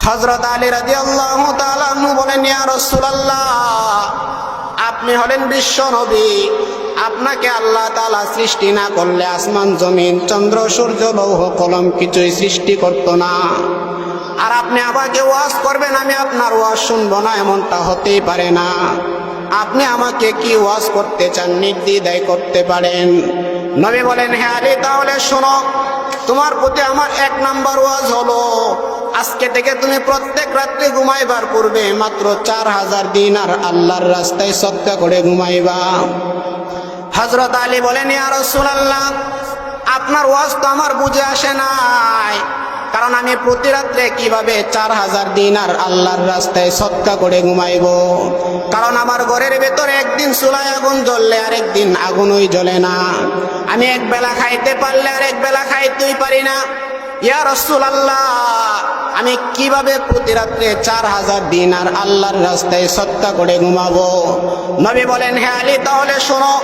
হযরত আলী রাদিয়াল্লাহু তাআলা আনহু বলেন, ইয়া রাসূলুল্লাহ, আপনি হলেন বিশ্ব নবী। আপনাকে আল্লাহ তাআলা সৃষ্টি না করলে আসমান জমিন চন্দ্র সূর্য লৌহ কলম কিছুই সৃষ্টি করত না। আর আপনি আমাকে ওয়াজ করবেন, আমি আপনার ওয়াজ শুনবো না, এমনটা হতেই পারে না। আপনি আমাকে কি ওয়াজ করতে চান নির্দ্বিধায় করতে পারেন। নবী বলেন, হে আলী, তাহলে শোনো, তোমার প্রতি আমার 1 নাম্বার ওয়াজ হলো, আজকে থেকে তুমি প্রত্যেক রাত্রে ঘুমাইবার পূর্বে মাত্র 4000 দিনার আল্লাহর রাস্তায় সদকা করে ঘুমাইবা। হযরত আলী বলেন, ইয়া রাসূলুল্লাহ, আপনার ওয়াজ তো আমার বুঝে আসে নাই, কারণ আমি প্রতি রাত্রে কিভাবে 4000 দিনার আল্লাহর রাস্তায় সদকা করে ঘুমাইবো? কারণ আমার ঘরের ভেতরে একদিন চুলায় আগুন জ্বললে আরেক দিন আগুনই জ্বলে না। আমি এক বেলা খাইতে পারলে আরেক বেলা খাইতেই পারি না। ইয়া রাসূলুল্লাহ, আমি কিভাবে প্রতি রাত্রে 4000 দিনার আল্লাহর রাস্তায় সদকা করে ঘুমাবো? নবী বলেন, হে আলী, তাহলে শোনো,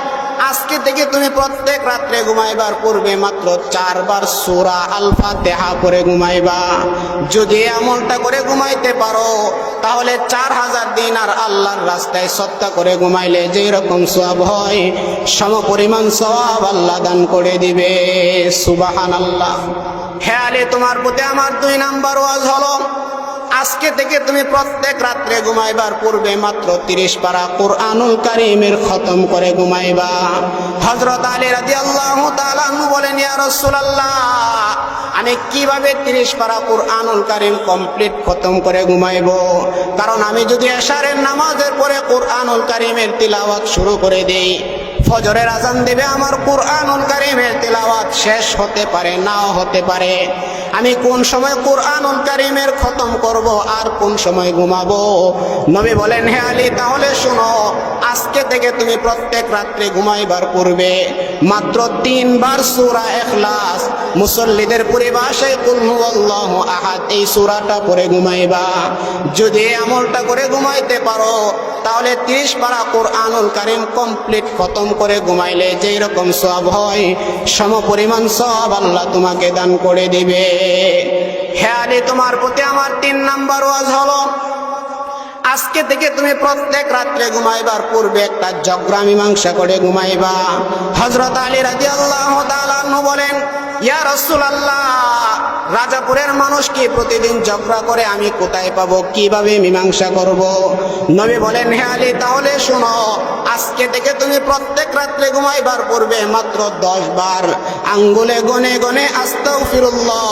আজকে থেকে তুমি প্রত্যেক রাত্রে ঘুমাইবার পূর্বে মাত্র 4 বার সূরা আল ফাতিহা পড়ে ঘুমাইবা। যদি আমলটা করে ঘুমাইতে পারো, তাহলে 4000 দিনার আল্লাহর রাস্তায় সদকা করে ঘুমাইলে যেই রকম সওয়াব হয়, সমপরিমাণ সওয়াব আল্লাহ দান করে দিবে। সুবহানাল্লাহ। হে আলী, তোমার প্রতি আমার 2 নাম্বার ওয়াজ হলো, আজকে থেকে তুমি প্রত্যেক রাত্রে ঘুমাইবার পূর্বে মাত্র 30 পারা কুরআনুল কারীমের খতম করে ঘুমাইবা। হযরত আলী রাদিয়াল্লাহু তাআলা আনহু বলেন, ইয়া রাসূলুল্লাহ, আমি কিভাবে 30 পারা কুরআনুল কারীম কমপ্লিট খতম করে ঘুমাইবো? কারণ আমি যদি এশারের নামাজের পরে কুরআনুল কারীমের তিলাওয়াত শুরু করে দেই, ফজরের আজান দেবে, আমার কুরআনুল কারীমের তিলাওয়াত শেষ হতে পারে, নাও হতে পারে। আমি কোন সময় কুরআনুল কারীমের খতম করব আর কোন সময় ঘুমাবো? নবী বলেন, হে আলী, তাহলে শোনো, আজকে থেকে তুমি প্রত্যেক রাত্রে ঘুমাইবার পূর্বে মাত্র 3 বার সূরা ইখলাস, মুসল্লিদের পরিভাষায় কুল হুয়াল্লাহু আহাদ, এই সূরাটা পড়ে ঘুমাইবা। যদি আমলটা করে ঘুমাইতে পারো, তাহলে 30 পারা কুরআনুল কারীম কমপ্লিট খতম করে ঘুমাইলে যেই রকম সওয়াব হয়, সমপরিমাণ সওয়াব আল্লাহ তোমাকে দান করে দিবে। হে আলী, তোমার প্রতি আমার 3 নাম্বার ওয়াজ হলো, আজকে থেকে তুমি প্রত্যেক রাত্রে ঘুমাইবার পূর্বে একটা জগরা মীমাংসা করে ঘুমাইবা। হযরত আলী রাদিয়াল্লাহু তাআলা আনহু বলেন, ইয়া রাসূলুল্লাহ, রাজাপুরের মানুষ কি প্রতিদিন ঝগড়া করে, আমি কোথায় পাবো, কিভাবে মীমাংসা করব? নবী বলেন, হে আলী, তাহলে শোনো, আজকে থেকে তুমি প্রত্যেক রাত্রে ঘুমাইবার পূর্বে মাত্র 10 বার আঙ্গুলে গনে গনে আস্তাগফিরুল্লাহ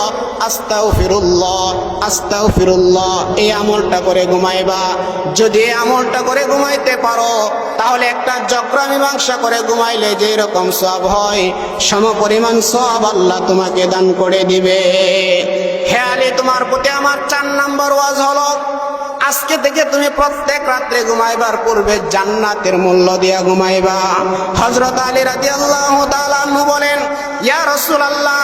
আস্তাগফিরুল্লাহ আস্তাগফিরুল্লাহ এই আমলটা করে ঘুমাইবা। যদি এই আমলটা করে ঘুমাইতে পারো, তাহলে একটা ঝগড়া মীমাংসা করে ঘুমাইলে যে রকম সওয়াব হয়, সমপরিমাণ সওয়াব আল্লাহ তোমাকে দান করে দিবে। হে আলী, তোমার প্রতি আমার 4 নাম্বার ওয়াজ হলো, আজকে থেকে তুমি প্রত্যেক রাত্রে ঘুমাইবার পূর্বে জান্নাতের মূল্য দিয়া ঘুমাইবা। হযরত আলী রাদিয়াল্লাহু তাআলা আনহু বলেন, ইয়া রাসূলুল্লাহ,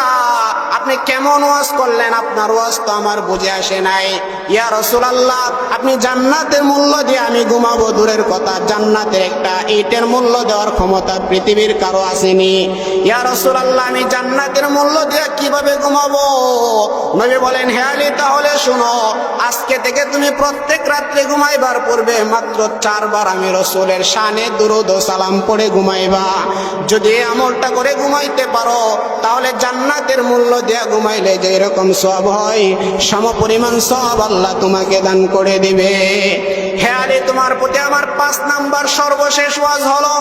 আপনি কেমন ওয়াজ করলেন? আপনার ওয়াজ তো আমার বুঝে আসে নাই। ইয়া রাসূলুল্লাহ, আপনি জান্নাতের মূল্য দিয়ে আমি ঘুমাবো দূরের কথা, জান্নাতের একটা ইটের মূল্য দেওয়ার ক্ষমতা পৃথিবীর কারো আসেনি। ইয়া রাসূলুল্লাহ, আমি জান্নাতের মূল্য দিয়ে কিভাবে ঘুমাবো? নবী বলেন, হে আলী, তাহলে শোনো, আজকে থেকে তুমি প্রত্যেক রাত্রে ঘুমাইবার পূর্বে মাত্র 4 বার আমি রাসূলের শানে দুরূদ ও সালাম পড়ে ঘুমাইবা। যদি এই আমলটা করে ঘুমাইতে পারো, তাহলে জান্নাতের মূল্য দিয়ে ঘুমাইলে যে এরকম সওয়াব হয়, সমপরিমাণ সওয়াব আল্লাহ তোমাকে দান করে দিবে। হে আলী, তোমার প্রতি আমার 5 নাম্বার সর্বশেষ ওয়াজ হলো,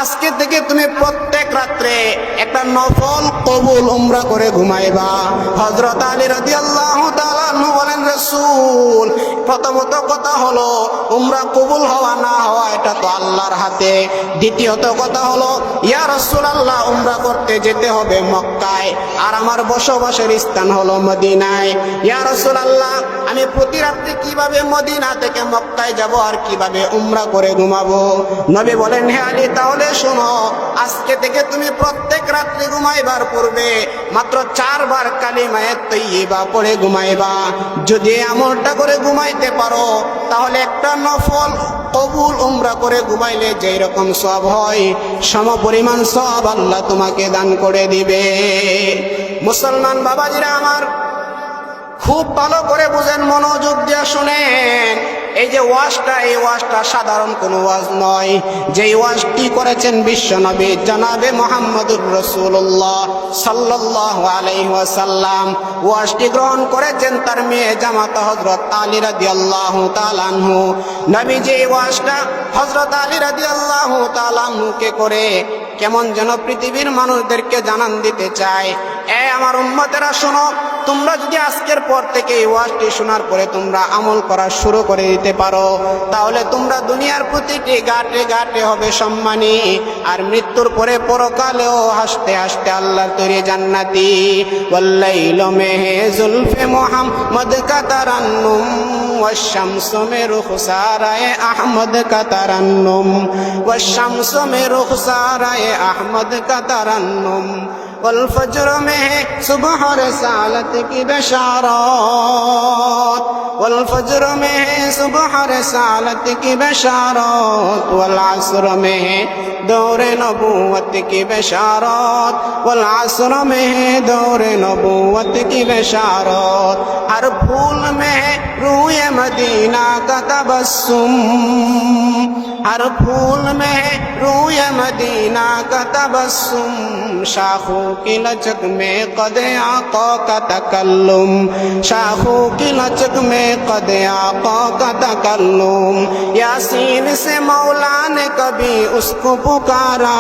আজকে থেকে তুমি প্রত্যেক রাত্রে একটা নফল কবুল উমরা করে ঘুমাইবা। হযরত আলী রাদিয়াল্লাহু তাআলা আনহু বলেন, রাসূল, প্রথমত কথা হলো, উমরা কবুল হওয়া না হওয়া এটা তো আল্লাহর হাতে। দ্বিতীয়ত কথা হলো, ইয়া রাসূলুল্লাহ, উমরা করতে যেতে হবে মক্কায়, আর আমার বসবাসের স্থান হলো মদিনায়। ইয়া রাসূলুল্লাহ, আমি প্রতি রাত্রে কিভাবে মদিনা থেকে মক্কায় যাব আর কিভাবে উমরা করে ঘুমাবো? নবী বলেন, হে আলী, তাহলে শোনো, আজকে থেকে তুমি প্রত্যেক রাত্রে ঘুমাইবার পূর্বে মাত্র 4 বার কালিমায়ে তাইয়্যিবা পড়ে ঘুমাইবা। যদি আমলটা করে ঘুমাইতে পারো, তাহলে একটা নফল কবুল উমরা করে ঘুমাইলে যেই রকম সওয়াব হয়, সমপরিমাণ সওয়াব আল্লাহ তোমাকে দান করে দিবে। মুসলমান বাবাজিরা আমার, খুব ভালো করে বুঝেন, মনোযোগ উম্মতেরা শুনেন, এই যে ওয়াজটা, এই ওয়াজটা সাধারণ কোনো ওয়াজ নয়। যেই ওয়াজটি করেছেন বিশ্বনবী জনাবে মুহাম্মদুর রাসূলুল্লাহ সাল্লাল্লাহু আলাইহি ওয়াসাল্লাম, ওয়াজটি গ্রহণ করেছেন তার মেয়ে জামাতা হযরত আলী রাদিয়াল্লাহু তাআলা আনহু। নবী যে ওয়াজটা হযরত আলী রাদিয়াল্লাহু তাআলা আনহুকে করে কেমন যেন পৃথিবীর মানুষদেরকে জানান দিতে চায়, এ আমার উম্মতেরা শোনো, তোমরা যদি আজকের পর থেকে এই ওয়াজটি শোনার পরে তোমরা আমল করা শুরু করে দিতে পারো, তাহলে তোমরা দুনিয়ার প্রতিটি ঘাটে ঘাটে হবে সম্মানী, আর মৃত্যুর পরে পরকালেও হাসতে হাসতে আল্লাহর তৈরি জান্নাতি। ওয়াল্লাইলু মেহে জুলফে মুহাম্মদ কা তারান্নুম ওয়াশ-শামসু মে রুখসারায়ে আহমদ কা তারান্নুম ওয়াশ-শামসু মে রুখসারায়ে আহমদ কা তারান্নুম والفجر में सुबह रसालत की बशारत والفجر में सुबह रसालत की बशारत والعصر में दौर नबूवत की बशारत والعصر में दौर नबूवत की बशारत हर फूल में रूए मदीना का तबस्सुम हर फूल में रूए मदीना का तबस्सुम शाखों की लचक में कद आका का तकल्लुम शाखों की लचक में कद आका का तकल्लुम यासीन से मौला ने कभी उसको पुकारा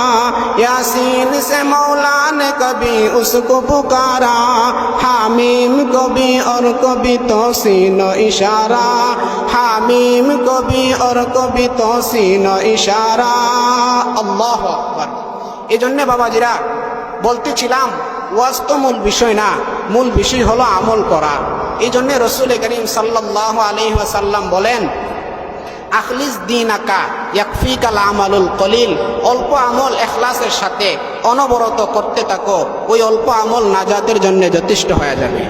यासीन से मौला ने कभी उसको पुकारा हामीम को भी और कभी तौसीन इशारा हामीम को भी और कभी तौसीन इशारा। আল্লাহু আকবার। এই জন্য বাবাজিরা বলতেছিলাম, ওয়াজ তো মূল বিষয় না, মূল বিষয় হলো আমল করা। এই জন্য রাসূল করিম সাল্লাল্লাহু আলাইহি ওয়াসাল্লাম বলেন, আখলিস দীনাকা ইয়াকফিকাল আমালুল কলিল, অল্প আমল ইখলাসের সাথে অনবরত করতে থাকো, ওই অল্প আমল নাজাতের জন্য যথেষ্ট হয়ে যাবে।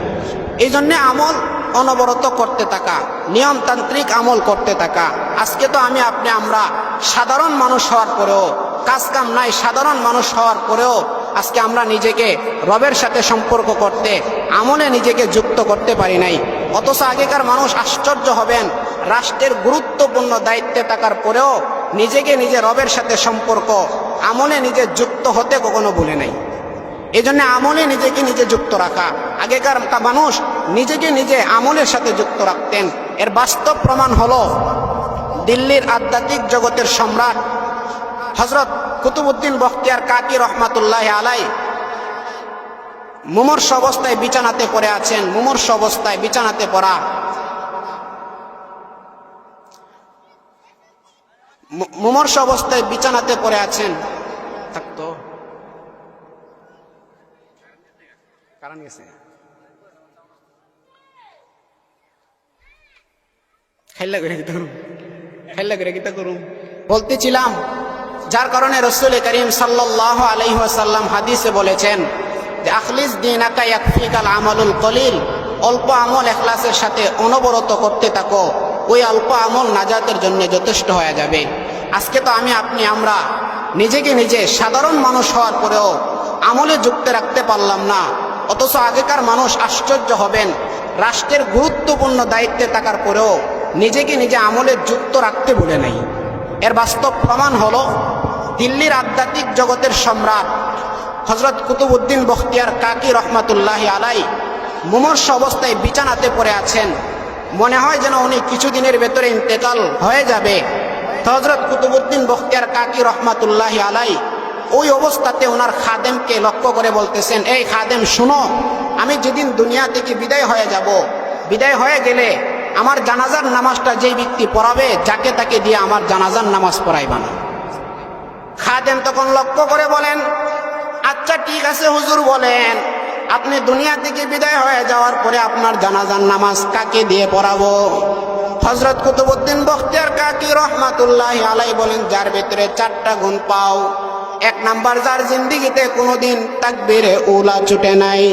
এই জন্য আমল অনবরত করতে থাকা, নিয়মতান্ত্রিক আমল করতে থাকা। আজকে তো আমরা সাধারণ মানুষ হওয়ার পরেও, কাজ কাম নাই, সাধারণ মানুষ হওয়ার পরেও আজকে আমরা নিজেকে রবের সাথে সম্পর্ক করতে, আমলে নিজেকে যুক্ত করতে পারি নাই। অথচ আগেকার মানুষ আশ্চর্য হবেন, রাষ্ট্রের গুরুত্বপূর্ণ দায়িত্বে থাকার পরেও নিজেকে নিজে রবের সাথে সম্পর্ক, আমলে নিজে যুক্ত হতে কখনো ভুলে নাই। এই জন্য আমলে নিজেকে নিজে যুক্ত রাখা, আগেকার মানুষ নিজেকে নিজে আমলের সাথে যুক্ত রাখতেন। এর বাস্তব প্রমাণ হলো দিল্লির আধ্যাত্মিক জগতের সম্রাট হযরত কুতুবউদ্দিন বখতিয়ার কাকি রহমাতুল্লাহ আলাই মুমূর্ষ অবস্থায় বিছানাতে পড়ে আছেন। মুমূর্ষ অবস্থায় বিছানাতে পড়া, মুমূর্ষ অবস্থায় বিছানাতে পড়ে আছেন। থাকতো কারণ গেছে বলতেছিলাম, যার কারণে রাসূল করিম সাল্লাল্লাহু আলাইহি ওয়াসাল্লাম হাদিসে বলেছেন যে আখলিস দীনাকা ইয়াকফিকাল আমালুল কলিল, অল্প আমল ইখলাসের সাথে অনবরত করতে থাকো, ওই অল্প আমল নাজাতের জন্য যথেষ্ট হয়ে যাবে। আজকে তো আমরা নিজেকে নিজে সাধারণ মানুষ হওয়ার পরেও আমলে যুক্ত রাখতে পারলাম না। অথচ আগেকার মানুষ আশ্চর্য হবেন, রাষ্ট্রের গুরুত্বপূর্ণ দায়িত্বে থাকার পরেও নিজেকে নিজে আমলে যুক্ত রাখতে ভুলে নাই। এর বাস্তব প্রমাণ হলো দিল্লির আধ্যাত্মিক জগতের সম্রাট হযরত কুতুবউদ্দিন বখতিয়ার কাকি রহমাতুল্লাহি আলাই মুমূর্ষ অবস্থায় বিছানাতে পড়ে আছেন। মনে হয় যেন উনি কিছুদিনের ভেতরে ইন্তেকাল হয়ে যাবে। হযরত কুতুবউদ্দিন বখতিয়ার কাকি রহমাতুল্লাহি আলাই ওই অবস্থাতে ওনার খাদেমকে লক্ষ্য করে বলতেছেন, এই খাদেম শুনো, আমি যেদিন দুনিয়া থেকে বিদায় হয়ে যাব, বিদায় হয়ে গেলে আমার জানাজার নামাজটা যেই ব্যক্তি পড়াবে, যাকে তাকে দিয়ে আমার জানাজার নামাজ পড়াইবা না। খাদেম তখন লক্ষ্য করে বলেন, আচ্ছা ঠিক আছে হুজুর, বলেন আপনি দুনিয়া থেকে বিদায় হয়ে যাওয়ার পরে আপনার জানাজার নামাজ কাকে দিয়ে পড়াবো? হযরত কুতুবউদ্দিন বখতিয়ার কাকি রহমাতুল্লাহি আলাই বলেন, যার ভিতরে 4টা গুণ পাও। 1 নাম্বার, যার জিন্দেগিতে কোনোদিন তাকবীরে উলা ছুটে নাই।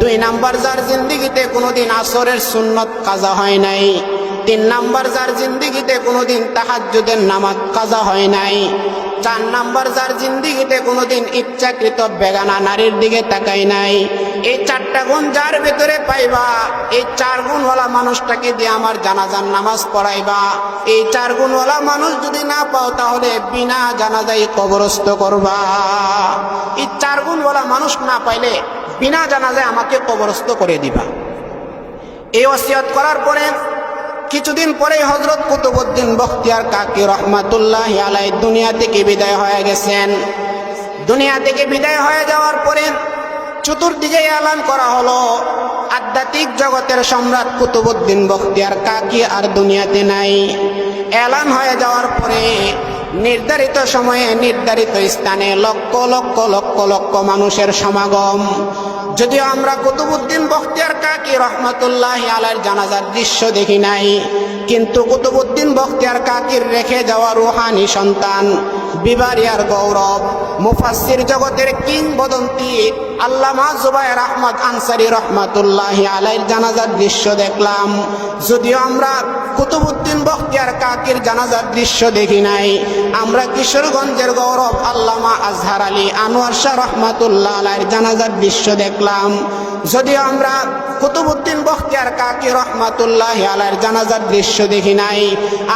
2 নাম্বার, যার জিন্দেগিতে কোনোদিন আসরের সুন্নত কাজা হয় নাই। 3 নাম্বার, যার জিন্দেগিতে কোনোদিন তাহাজ্জুদের নামাজ কাজা হয় নাই। 4 নাম্বার, যার জিন্দেগিতে কোনোদিন ইচ্ছাকৃত বেগানা নারীর দিকে তাকায় নাই। এই 4টা গুণ যার ভেতরে পাইবা, এই 4 গুণওয়ালা মানুষটাকে দিয়ে আমার জানাজার নামাজ পড়াইবা। এই 4 গুণওয়ালা মানুষ যদি না পাও তাহলে বিনা জানাজায় কবরস্থ করবা। এই 4 গুণওয়ালা মানুষ না পাইলে বিনা জানাজায় আমাকে কবরস্থ করে দিবা। এই ওসিয়ত করার পরে কিছুদিন পরে হযরত কুতুবউদ্দিন বখতিয়ার কাকি রহমাতুল্লাহি আলাইহি দুনিয়া থেকে বিদায় হয়ে গেছেন। দুনিয়া থেকে বিদায় হয়ে যাওয়ার পরে চতুর্দিকে এলান করা হলো আধ্যাত্মিক জগতের সম্রাট কুতুবউদ্দিন বখতিয়ার কাকি আর দুনিয়াতে নাই। এলান হয়ে যাওয়ার পরে নির্ধারিত সময়ে নির্ধারিত স্থানে লক্ষ লক্ষ লক্ষ লক্ষ মানুষের সমাগম। যদিও আমরা কুতুবউদ্দিন বখতিয়ার কাকি রহমাতুল্লাহি আলাইহির জানাজার দৃশ্য দেখি নাই, কিন্তু কুতুবউদ্দিন বখতিয়ার কাকির রেখে যাওয়া রুহানি সন্তান, বিবারিয়ার গৌরব, মুফাসসির জগতের কিংবদন্তি আল্লামা জুবায়ের আহমদ আনসারী রহমাতুল্লাহি আলাইহির জানাজার দৃশ্য দেখলাম। যদিও আমরা কুতুবউদ্দিন বখতিয়ার কাকির জানাজার দৃশ্য দেখি নাই, আমরা কিশোরগঞ্জের গৌরব আল্লামা আজহার আলী আনোয়ার শাহ রহমাতুল্লাহ আলাইহির জানাজার দৃশ্য দেখলাম। যদিও আমরা কুতুবউদ্দিন বখতিয়ার কাকি রহমাতুল্লাহি আলাইহির জানাজার দৃশ্য দেখি নাই,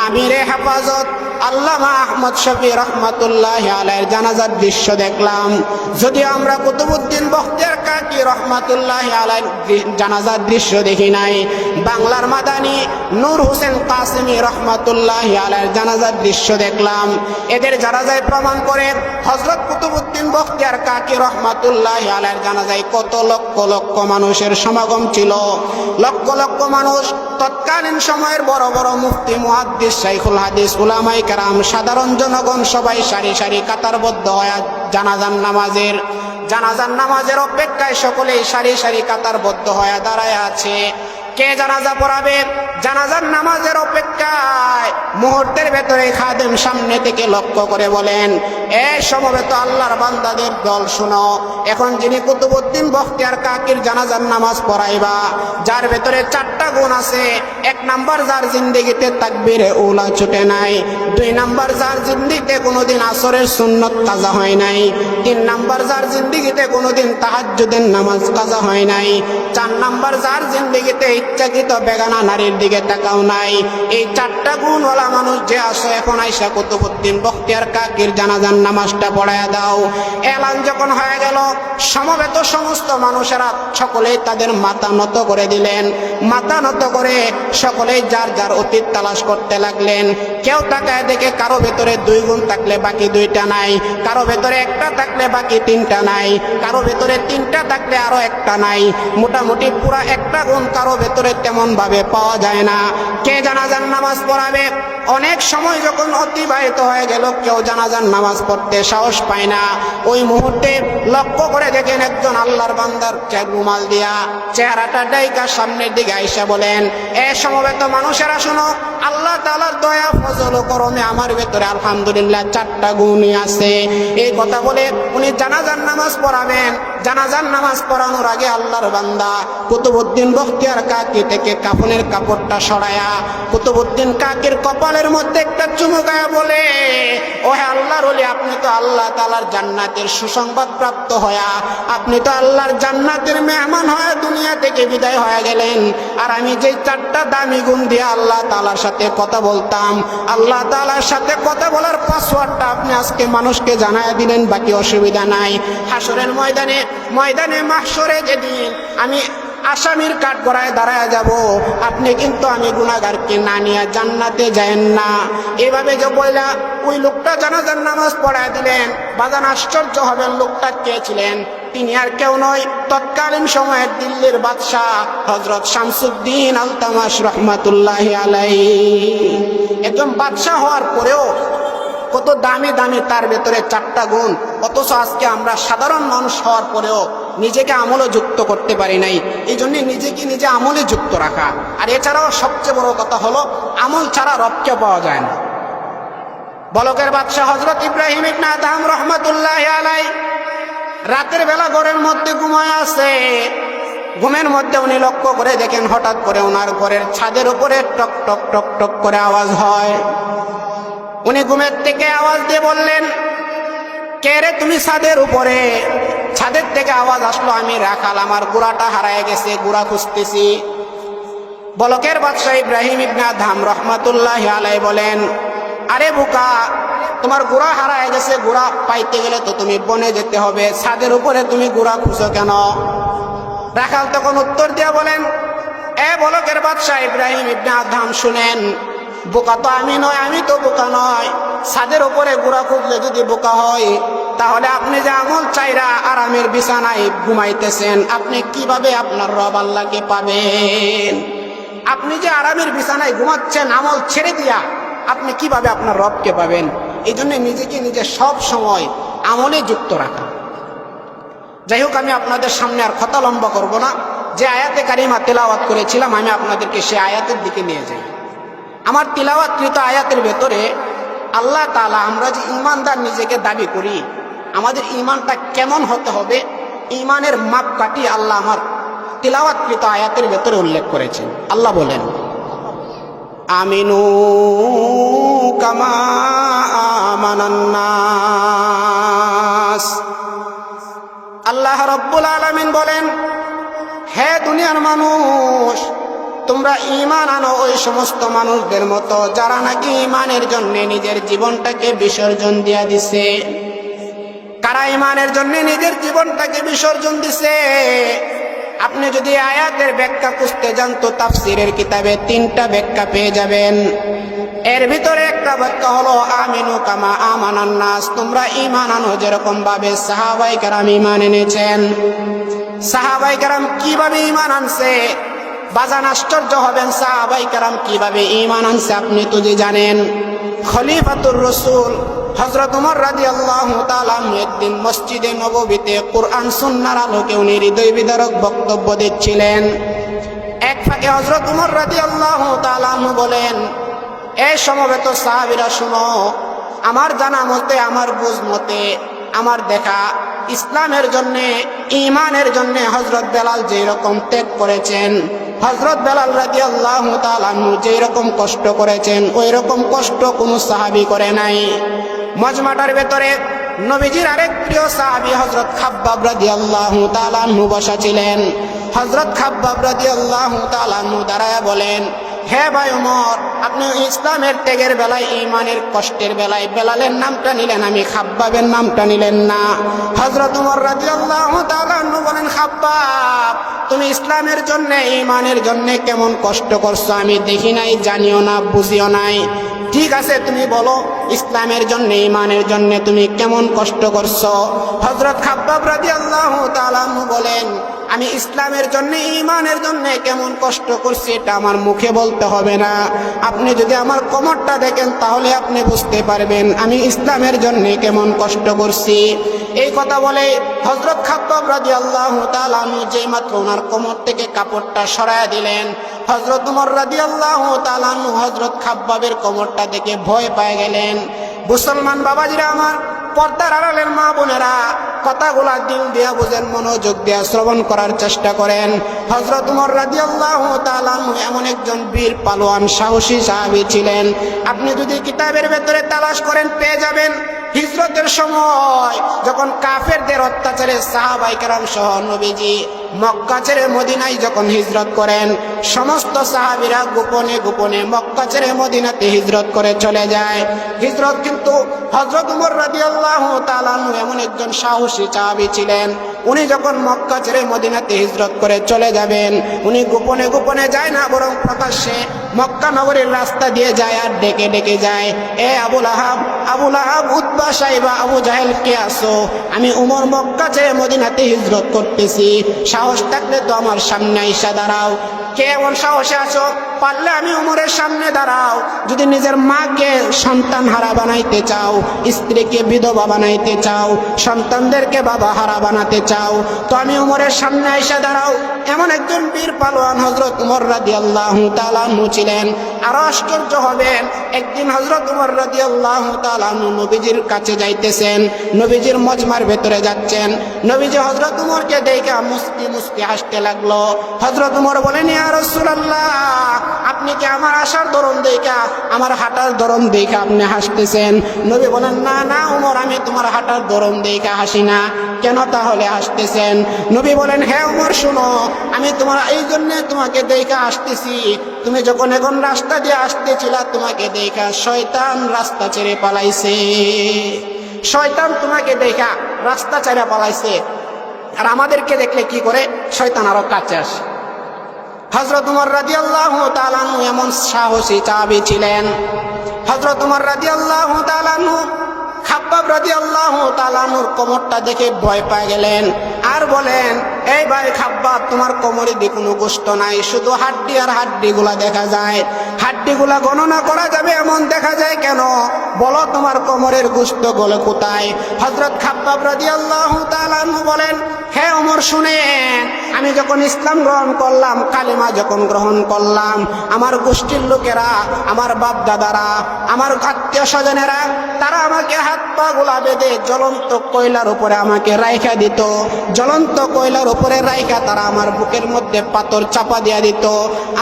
আমিরে হেফাজত আল্লামা আহমদ শফি রহমাতুল্লাহি আলাইহির জানাজার দৃশ্য দেখলাম। যদিও আমরা কুতুবউদ্দিন বখতিয়ার কাকি রহমাতুল্লাহি আলাইহির জানাজার দৃশ্য দেখি নাই, বাংলার মাদানী নূর হোসেন কাসেমী রহমাতুল্লাহি আলাইহির জানাজার দৃশ্য দেখলাম। এদের জানাজায় প্রমাণ করে হযরত কুতুবউদ্দিন বখতিয়ার কাকি রহমাতুল্লাহি আলাইহির জানাজায় কত লক্ষ লক্ষ মানুষের সমাগম ছিল। লক্ষ লক্ষ মানুষ, তৎকালীন সময়ের বড় বড় মুফতি, মুহাদ্দিস, শাইখুল হাদিস, উলামায়ে কেরাম, সাধারণ জনগণ সবাই সারি সারি কাতারবদ্ধ হয়ে জানাজার নামাজের অপেক্ষায় সকলেই সারি সারি কাতারবদ্ধ হয়ে দাঁড়ায় আছে। কে জানাজা পড়াবে? জানাজার নামাজের অপেক্ষায় মুহূর্তের ভেতরে খাদেম সামনে থেকে লক্ষ্য করে বলেন, এ সমবেত আল্লাহর বান্দাদের দল শুনো, এখন যিনি কুতুবউদ্দিন বখতিয়ার কাকির জানাজার নামাজ পড়াইবা, যার ভেতরে 4টা গুণ আছে। 1 নাম্বার, যার জিন্দেগিতে তাকবীরে উলা ছুটে নাই। 2 নাম্বার, যার জিন্দেগিতে কোনোদিন আসরের সুন্নত কাজা হয় নাই। 3 নাম্বার, যার জিন্দেগিতে কোনোদিন তাহাজ্জুদের নামাজ কাজা হয় নাই। 4 নাম্বার, যার জিন্দেগিতে ইচ্ছাকৃত বেগানা নারীর দিকে তাকাও নাই। এই 4টা গুণওয়ালা মানুষ যে আসো, এখন আইসা কুতুবউদ্দিন বখতিয়ার কাকির জানাজার নামাজটা পড়ায়া দাও। এলান যখন হয়ে গেল, সমবেত সমস্ত মানুষেরা সকলেই তাদের মাথা নত করে দিলেন। মাথা নত করে সকলেই যার যার অতীত তালাশ করতে লাগলেন। কেউ তাকায় দেখে কারো ভেতরে 2 গুণ থাকলে বাকি 2টা নাই, কারো ভেতরে 1টা থাকলে বাকি 3টা নাই, কারো ভেতরে 3টা থাকলে আরো 1টা নাই। মোটামুটি পুরা 1টা গুণ কারো ভেতরে তেমন ভাবে পাওয়া যায় না। কে জানাজার নামাজ পড়াবে? অনেক সময় যখন অতিবাহিত হয়ে গেল, কেউ জানাজার নামাজ পড়তে সাহস পায় না। ওই মুহূর্তে লক্ষ্য করে দেখেন একজন আল্লাহর বান্দার রুমাল দিয়া চেহারাটা ডাইকা সামনের দিকে আইসা বলেন, এ সমবেত মানুষেরা শোনো, আল্লাহ তাআলার দয়া ফজল ও করমে আমার ভেতরে আলহামদুলিল্লাহ 4টা গুণই আছে। এই কথা বলে উনি জানাজার নামাজ পড়াবেন। জানাজার নামাজ পড়ানোর আগে আল্লাহর বান্দা কুতুবউদ্দিন বখতিয়ার কাকি থেকে কাফনের কাপড়টা সরায়া কুতুবউদ্দিন কাকির কপালের মধ্যে একটা চুমুকায়া বলে, ও হে আল্লাহর ওলি, আপনি তো আল্লাহ তাআলার জান্নাতের সুসংবাদ প্রাপ্ত হয়া, আপনি তো আল্লাহর জান্নাতের মেহমান হয়ে দুনিয়া থেকে বিদায় হয়ে গেলেন। আর আমি যে 4টা দামি গুণ দিয়ে আল্লাহ তাআলার সাথে কথা বলতাম, আল্লাহ তাআলার সাথে কথা বলার পাসওয়ার্ডটা আপনি আজকে মানুষকে জানায়া দিলেন, বাকি অসুবিধা নাই। হাসরের ময়দানে মাহশরে যেদিন আমি আসামির কাঠগড়ায় দাঁড়ায় যাব, আপনি কিন্তু আমি গুনাহগারকে না নিয়ে জান্নাতে যায়েন না। এভাবে যে বইলা ওই লোকটা জানাজার নামাজ পড়ায় দিলেন। বাজান আশ্চর্য হবেন, লোকটা কে ছিলেন? তিনি আর কেউ নয়, তৎকালীন সময়ের দিল্লির বাদশাহ হযরত শামসুদ্দিন আলতামাশ রহমাতুল্লাহি আলাইহি। একজন বাদশাহ হওয়ার পরেও কত দামি দামি তার ভেতরে 4টা গুণ, অথচ আজকে আমরা সাধারণ মানুষ হওয়ার পরেও নিজেকে আমলে যুক্ত করতে পারি নাই। এই জন্য নিজেকে নিজে আমলে যুক্ত রাখা। আর এছাড়াও সবচেয়ে বড় কথা হলো, আমল ছাড়া রবকে পাওয়া যায় না। বলকের বাদশাহ হযরত ইব্রাহিম ইবনে আদহাম রহমাতুল্লাহি আলাইহি রাতের বেলা ঘরের মধ্যে ঘুমায় আছে। ঘুমের মধ্যে উনি লক্ষ্য করে দেখেন, হঠাৎ করে ওনার ঘরের ছাদের উপরে টক টক টক টক করে আওয়াজ হয়। উনি ঘুমের থেকে আওয়াজ দিয়ে বললেন, কে রে তুমি ছাদের উপরে? ছাদের থেকে আওয়াজ আসলো, আমি রাখাল, আমার গুড়াটা হারায় গেছে, গুড়া খুঁজতেছি। বলকের বাদশাহ ইব্রাহিম ইবনে আদহাম রহমাতুল্লাহি আলাইহি বলেন, আরে বোকা, তোমার গুড়া হারায় গেছে, গুড়া পাইতে গেলে তো তুমি বনে যেতে হবে, ছাদের উপরে তুমি গুড়া খুঁজো কেন? রাখাল তখন উত্তর দিয়া বলেন, এ বলকের বাদশাহ ইব্রাহিম ইবনে আদহাম, শুনেন, বোকা তো আমি নয়, আমি তো বোকা নয়। ছাদের উপরে গুড়া খুঁজলে যদি বোকা হয়, তাহলে আপনি যে আমল চাইরা আরামের বিছানায় ঘুমাইতেছেন, আপনি কিভাবে আপনার রব আল্লাহকে পাবেন? আপনি যে আরামের বিছানায় ঘুমাচ্ছেন আমল ছেড়ে দিয়া, আপনি কিভাবে আপনার রবকে পাবেন? এই জন্য নিজেকে নিজে সব সময় আমলে যুক্ত রাখা। যাই হোক, আমি আপনাদের সামনে আর কথা লম্বা করব না। যে আয়াতে কারিমা তেলাওয়াত করেছিলাম, আমি আপনাদেরকে সেই আয়াতের দিকে নিয়ে যাই। আমার তিলাওয়াতকৃত আয়াতের ভেতরে আল্লাহ তাআলা, আমরা যে ঈমানদার নিজেকে দাবি করি, আমাদের ঈমানটা কেমন হতে হবে, ঈমানের মাপকাঠি আল্লাহ আমার তিলাওয়াতকৃত আয়াতের ভেতরে উল্লেখ করেছেন। আল্লাহ বলেন, আমিনু কামা আমানান নাস। আল্লাহ রাব্বুল আলামিন বলেন, হে দুনিয়ার মানুষ, তোমরা ঈমান আনো ওই সমস্ত মানুষদের মতো যারা নাকি ঈমানের জন্য নিজের জীবনটাকে বিসর্জন দিয়া দিছে। কারা ঈমানের জন্য নিজের জীবনটাকে বিসর্জন দিছে? আপনি যদি আয়াতের ব্যাখ্যা খুঁজতে যান তো তাফসীরের কিতাবে 3টা ব্যাখ্যা পেয়ে যাবেন। এর ভিতরে একটা ব্যাখ্যা হলো, আমিনু কামা আমানান নাস, তোমরা ঈমান আনো যেরকম ভাবে সাহাবায়ে কেরাম ঈমান এনেছেন। সাহাবায়ে কেরাম কিভাবে ঈমান আনছে? বাজান আশ্চর্য হবেন, সাহাবায়ে কেরাম কিভাবে ঈমান আনছে আপনি তো যে জানেন। খলিফাতুর রাসূল হযরত ওমর রাদিয়াল্লাহু তাআলা একদিন মসজিদে নববীতে কুরআন সুন্নাহর আলোকে উনি হৃদয় বিদারক বক্তব্য দিচ্ছিলেন। এক ফাঁকে হযরত ওমর রাদিয়াল্লাহু তাআলা বলেন, এই সমবেত সাহাবীরা শুনো, আমার জানা মতে, আমার বুঝ মতে, আমার দেখা, ইসলামের জন্য, ঈমানের জন্য হযরত বেলাল যেই রকম ত্যাগ করেছেন, হযরত বেলাল রাদিয়াল্লাহু তাআলা যেই রকম কষ্ট করেছেন, ওই রকম কষ্ট কোনো সাহাবী করে নাই। মজমাটার ভেতরে নবীজির আরেক প্রিয় সাহাবী হযরত খাব্বাব রাদিয়াল্লাহু তাআলা বসা ছিলেন। হযরত খাব্বাব রাদিয়াল্লাহু তাআলা দাঁড়ায়া বলেন, হে ভাই ওমর, আপনি ইসলামের ত্যাগের বেলায়, ঈমানের কষ্টের বেলায় বেলালের নামটা নিলেন, আমি খাব্বাবের নামটা নিলেন না। হযরত ওমর রাদিয়াল্লাহু তাআলা বলেন, খাব্বাব, তুমি ইসলামের জন্য, ঈমানের জন্য কেমন কষ্ট করছো আমি দেখি নাই, জানিও না, বুঝিও নাই। ঠিক আছে, তুমি বলো ইসলামের জন্য, ঈমানের জন্য তুমি কেমন কষ্ট করছো? হযরত খাব্বাব রাদিয়াল্লাহু তাআলা বলেন, আমি ইসলামের জন্য, ঈমানের জন্য কেমন কষ্ট করছি এটা আমার মুখে বলতে হবে না, আপনি যদি আমার কোমরটা দেখেন তাহলে আপনি বুঝতে পারবেন আমি ইসলামের জন্য কেমন কষ্ট করছি। এই কথা বলে হযরত খাব্বাব রাদিয়াল্লাহু তাআলা যেই মাত্র ওনার কোমর থেকে কাপড়টা সরায়া দিলেন, হযরত ওমর রাদিয়াল্লাহু তাআলা হযরত খাব্বাবের কোমরটা দেখে ভয় পেয়ে গেলেন। মুসলমান বাবাজিরা আমার, পর্দার আড়ালের মা বোনেরা, কথাগুলা দিল দিয়া বুঝেন, মনোযোগ দিয়া শ্রবণ করার চেষ্টা করেন। হযরত ওমর রাদিয়াল্লাহু তাআলা এমন একজন বীর পালোয়ান সাহসী সাহাবী ছিলেন। আপনি যদি কিতাবের ভেতরে তালাশ করেন পেয়ে যাবেন। হিজরতের সময় যখন কাফেরদের অত্যাচারে সাহাবায়ে কেরাম সহ নবীজি মক্কা ছেড়ে মদিনায় যখন হিজরত করেন, সমস্ত সাহাবীরা গোপনে গোপনে মক্কা ছেড়ে মদিনাতে হিজরত করে চলে যায়। হিজরত কিন্তু হযরত ওমর রাদিয়াল্লাহু তাআলা এমন একজন সাহসী সাহাবী ছিলেন, উনি যখন মক্কা ছেড়ে মদিনাতে হিজরত করে চলে যাবেন, উনি গোপনে গোপনে যায় না, বরং প্রকাশ্যে মক্কা নগরীর রাস্তা দিয়ে যায় আর ডেকে ডেকে যায়, এ আবুল আহাব, আবুল আহাব, উতবা, সাইবা, আবু জাহেল, কে আসো? আমি উমর মক্কা ছেড়ে মদিনাতে হিজরত করতেছি, সাহস থাকলে তো আমার সামনে আইসা দাঁড়াও। কে এমন সাহসে আছো? পারলে আমি উমরের সামনে দাঁড়াও। যদি নিজের মাকে সন্তান হারা বানাইতে চাও, স্ত্রীকে বিধবা বানাইতে চাও, সন্তানদেরকে বাবা হারা বানাতে চাও, তো আমি উমরের সামনে আইসা দাঁড়াও। এমন একজন বীর পালোয়ান হযরত ওমর রাদিয়াল্লাহু তাআলা ছিলেন। আরো আশ্চর্য হবেন, একদিন হযরত ওমর রাদিয়াল্লাহু তাআলা আনহু নবীজির কাছে যাইতেছেন, নবীজির মজমার ভেতরে যাচ্ছেন। নবীজি হযরত ওমরকে দেখে মুস্কি মুস্কি হাসতে লাগলো। হযরত ওমর বলেন, ইয়া রাসূলুল্লাহ, আপনি কি আমার আসার ধরন দেখা, আমার হাঁটার ধরন দেখা আপনি হাসতেছেন? নবী বলেন, না না ওমর, আমি তোমার হাঁটার ধরন দেখা হাসি না। কেন তাহলে হাসতেছেন? নবী বলেন, হ্যাঁ ওমর শুনো, আমি তোমার এই জন্য তোমাকে দেখা আসতেছি, তুমি যখন এখন রাস্তা দিয়ে আসতেছিলা তোমাকে দেখা শয়তান রাস্তা ছেড়ে পালাইছে। শয়তান তোমাকে দেখা রাস্তা ছেড়ে পালাইছে। আর আমাদেরকে দেখলে কি করে? শয়তান আরো কাছে আসে। হযরত ওমর রাদিয়াল্লাহু তাআলা আনহু এমন সাহসী সাহাবী ছিলেন। হযরত ওমর রাদিয়াল্লাহু তাআলা আনহু খাব্বাব রাদিয়াল্লাহু তাআলা আনহুর কোমরটা দেখে ভয় পেয়ে গেলেন আর বলেন, এই ভাই খাব্বাব, তোমার কোমরে দিয়ে কোনো গোশত নাই, শুধু হাড্ডি আর হাড্ডিগুলা দেখা যায়। হাড্ডিগুলা গণনা করা যাবে এমন দেখা যায় কেন? বলো তোমার কোমরের গোশত গলে কোথায়? হযরত খাব্বাব রাদিয়াল্লাহু তাআলা আনহু বলেন, হে ওমর শুনেন, আমি যখন ইসলাম গ্রহণ করলাম, কালেমা যখন গ্রহণ করলাম, আমার গোষ্ঠীর লোকেরা, আমার বাপ দাদারা, আমার আত্মীয় স্বজনেরা, তারা আমাকে হাত পা গুলা বেঁধে জ্বলন্ত কয়লার উপরে আমাকে রাইখা দিত। জ্বলন্ত কয়লার উপরে রাইখা তারা আমার বুকের মধ্যে পাথর চাপা দিয়া দিত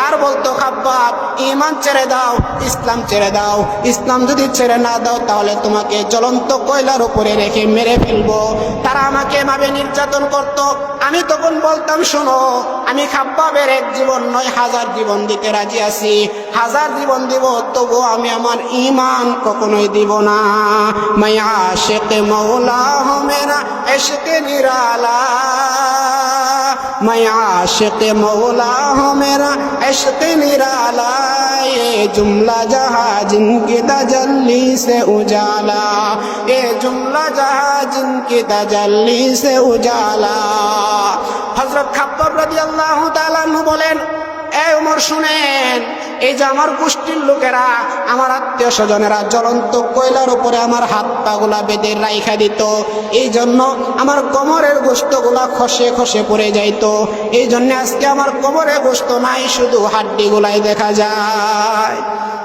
আর বলতো, খাব্বাব, ঈমান ছেড়ে দাও, ইসলাম ছেড়ে দাও। ইসলাম যদি ছেড়ে না দাও তাহলে তোমাকে জ্বলন্ত কয়লার উপরে রেখে মেরে ফেলবো। তারা আমাকে এভাবে নির্যাতন করত। আমি তখন বলতাম, শোনো, আমি খাব্বাবের এক জীবন নয় 1000 জীবন দিতে রাজি আছি। 1000 জীবন দিব, তবু আমি আমার ঈমান কখনোই দিব না। मैं आशिक मौला हूँ, मेरा इश्क निराला। मैं आशिक मौला हूँ, मेरा इश्क निराला। ये जुमला जहाँ जिनकी तजल्ली से उजाला, ये जुमला जहाँ जिनकी तजल्ली से उजाला। हजरत खाब्बाब রাদিয়াল্লাহু তাআলা আনহু বলেন, এই ওমর শুনেন, এই যে আমার গোষ্ঠীর লোকেরা, আমার আত্মীয় স্বজনেরা জ্বলন্ত কয়লার উপরে আমার হাত পা গুলা বেঁধে রাইখা দিত, এই জন্য আমার কোমরের গোশতগুলা খসে খসে পড়ে যাইতো। এই জন্য আজকে আমার কোমরে গোশত নাই, শুধু হাড্ডি গুলাই দেখা যায়।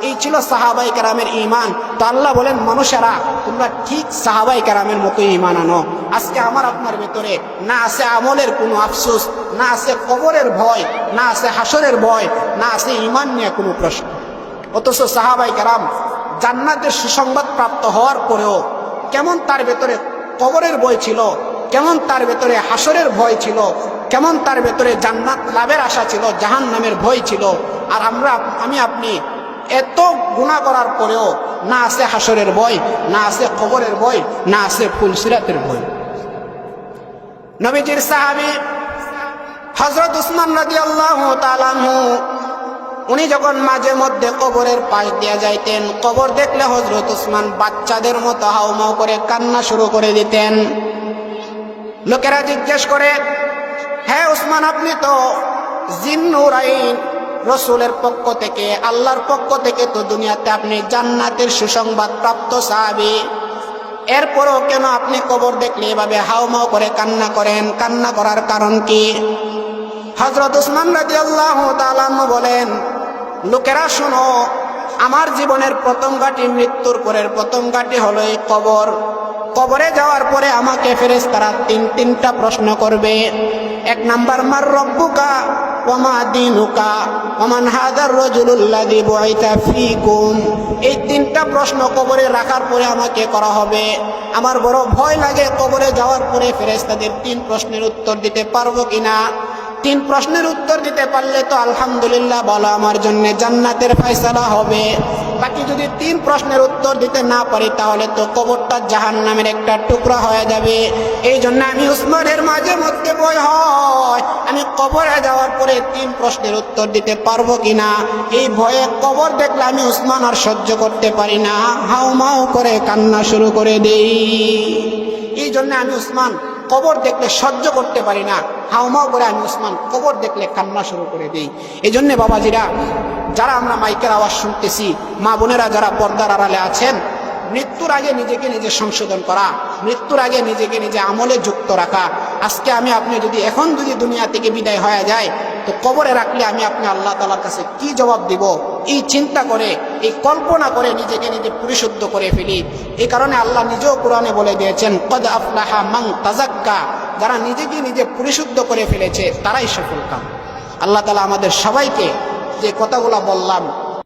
এই ছিল সাহাবায়ে কেরামের ঈমান। তো আল্লাহ বলেন, মানুষেরা তোমরা ঠিক সাহাবায়ে কেরামের মতো ঈমান আনো। আজকে আমার আপনার ভেতরে না আছে আমলের কোনো আফসোস, না আছে কবরের ভয়, না আছে হাসরের ভয়, না আছে ঈমান নিয়ে কোনো প্রশ্ন। অথচ সাহাবায়ে কেরাম জান্নাতের সুসংবাদ প্রাপ্ত হওয়ার পরেও কেমন তার ভেতরে কবরের ভয় ছিল, কেমন তার ভেতরে হাসরের ভয় ছিল, কেমন তার ভেতরে জান্নাত লাভের আশা ছিল, জাহান্নামের ভয় ছিল। আর আমি আপনি এত গুনাহ করার পরেও না আছে হাসরের ভয়, না আছে কবরের ভয়, না আছে ফুলসিরাতের ভয়। নবীজির সাহাবী হযরত উসমান রাদিয়াল্লাহু তাআলা আনহু, উনি যখন মাঝে মধ্যে কবরের পাশ দিয়ে যাইতেন, কবর দেখলে হযরত উসমান বাচ্চাদের মতো হাউমাউ করে কান্না শুরু করে দিতেন। লোকেরা জিজ্ঞেস করে, হ্যাঁ উসমান, আপনি তো জিন্নুরাইন, রসুলের পক্ষ থেকে, আল্লাহর পক্ষ থেকে তো দুনিয়াতে আপনি জান্নাতের সুসংবাদ প্রাপ্ত সাহাবী, এরপরও কেন আপনি কবর দেখলে এভাবে হাউমাউ করে কান্না করেন? কান্না করার কারণ কি? হযরত উসমান রাদিয়াল্লাহু তাআলা আনহু বলেন, লোকেরা শোনো, আমার জীবনের প্রথম ঘাঁটি, মৃত্যুর পরের প্রথম ঘাঁটি হলো এই কবর। কবরে যাওয়ার পরে আমাকে ফেরেশতারা তিনটা প্রশ্ন করবে। এক নাম্বার, মার রব্বুকা ওয়া মা দীনুকা ওয়া মান হাদার রাজুলুল্লাযী বুইতা ফীকুম। এই তিনটা প্রশ্ন কবরে রাখার পরে আমাকে করা হবে। আমার বড় ভয় লাগে কবরে যাওয়ার পরে ফেরেশতাদের 3 প্রশ্নের উত্তর দিতে পারবো কিনা। 3 প্রশ্নের উত্তর দিতে পারলে তো আলহামদুলিল্লাহ, বলো, আমার জন্য জান্নাতের ফয়সালা হবে। বাকি যদি 3 প্রশ্নের উত্তর দিতে না পারি তাহলে তো কবরটা জাহান্নামের একটা টুকরা হয়ে যাবে। এই জন্য আমি উসমানের মাঝে মধ্যে ভয় হয়, আমি কবরে যাওয়ার পরে 3 প্রশ্নের উত্তর দিতে পারবো কিনা। এই ভয়ে কবর দেখলে আমি উসমান আর সহ্য করতে পারি না, হাউমাউ করে কান্না শুরু করে দেই। এই জন্য আমি উসমান কবর দেখলে সহ্য করতে পারি না, হাউমাউ করে আমি উসমান কবর দেখলে কান্না শুরু করে দেই। এই জন্য বাবাজিরা, যারা আমরা মাইকের আওয়াজ শুনতেছি, মা বোনেরা যারা পর্দার আড়ালে আছেন, মৃত্যুর আগে নিজেকে নিজে সংশোধন করা, মৃত্যুর আগে নিজেকে নিজে আমলে যুক্ত রাখা। আজকে আমি আপনি যদি এখন দুনিয়া থেকে বিদায় হয়ে যায়, তো কবরে রাখলে আমি আপনি আল্লাহ তাআলার কাছে কি জবাব দিব, এই চিন্তা করে, এই কল্পনা করে নিজেকে নিজে পরিশুদ্ধ করে ফেলি। এই কারণে আল্লাহ নিজেও কোরআনে বলে দিয়েছেন, কদ আফলাহা মান তাযাক্কা, যারা নিজেকে নিজে পরিশুদ্ধ করে ফেলেছে তারাই সফল কাম। আল্লাহ তাআলা আমাদের সবাইকে যে কথাগুলো বললাম